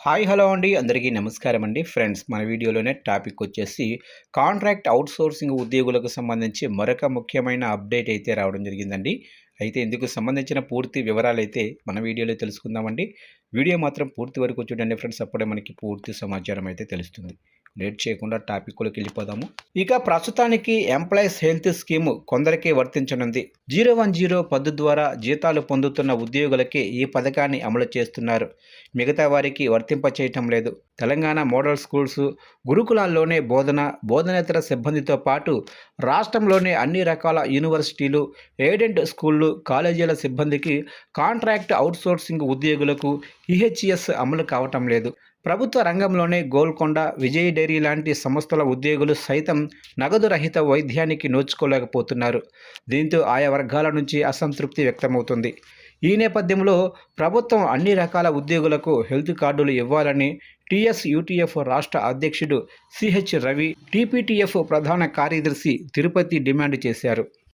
Hi hello అండి అందరికీ నమస్కారం అండి ఫ్రెండ్స్ మన వీడియోలోనే టాపిక్ వచ్చేసి కాంట్రాక్ట్ అవుట్సోర్సింగ్ ఉద్యోగులకు సంబంధించి మరొక ముఖ్యమైన అప్డేట్ అయితే రావడం జరిగిందండి. అయితే ఇందుకు సంబంధించిన పూర్తి వివరాలు అయితే మన వీడియోలో తెలుసుకుందామండి. వీడియో మాత్రం పూర్తి వరకు చూడండి ఫ్రెండ్స్, అప్పుడే మనకి పూర్తి సమాచారం అయితే తెలుస్తుంది. లేట్ చేయకుండా టాపిక్లోకి వెళ్ళిపోదాము. ఇక ప్రస్తుతానికి ఎంప్లాయీస్ హెల్త్ స్కీమ్ కొందరికే వర్తించనుంది. 010 పద్ధతి ద్వారా జీతాలు పొందుతున్న ఉద్యోగులకే ఈ పథకాన్ని అమలు చేస్తున్నారు. మిగతా వారికి వర్తింపచేయటం లేదు. తెలంగాణ మోడల్ స్కూల్స్, గురుకులాల్లోనే బోధనేతర సిబ్బందితో పాటు రాష్ట్రంలోని అన్ని రకాల యూనివర్సిటీలు, ఎయిడెడ్ స్కూళ్ళు, కాలేజీల సిబ్బందికి కాంట్రాక్ట్ అవుట్సోర్సింగ్ ఉద్యోగులకు ఈహెచ్ఎస్ అమలు కావటం లేదు. ప్రభుత్వ రంగంలోనే గోల్కొండ, విజయ్ డైరీ లాంటి సంస్థల ఉద్యోగులు సైతం నగదు రహిత వైద్యానికి నోచుకోలేకపోతున్నారు. దీంతో ఆయా వర్గాల నుంచి అసంతృప్తి వ్యక్తమవుతుంది. ఈ నేపథ్యంలో ప్రభుత్వం అన్ని రకాల ఉద్యోగులకు హెల్త్ కార్డులు ఇవ్వాలని టీఎస్యూటీఎఫ్ రాష్ట్ర అధ్యక్షుడు సిహెచ్ రవి, టీపీటీఎఫ్ ప్రధాన కార్యదర్శి తిరుపతి డిమాండ్ చేశారు.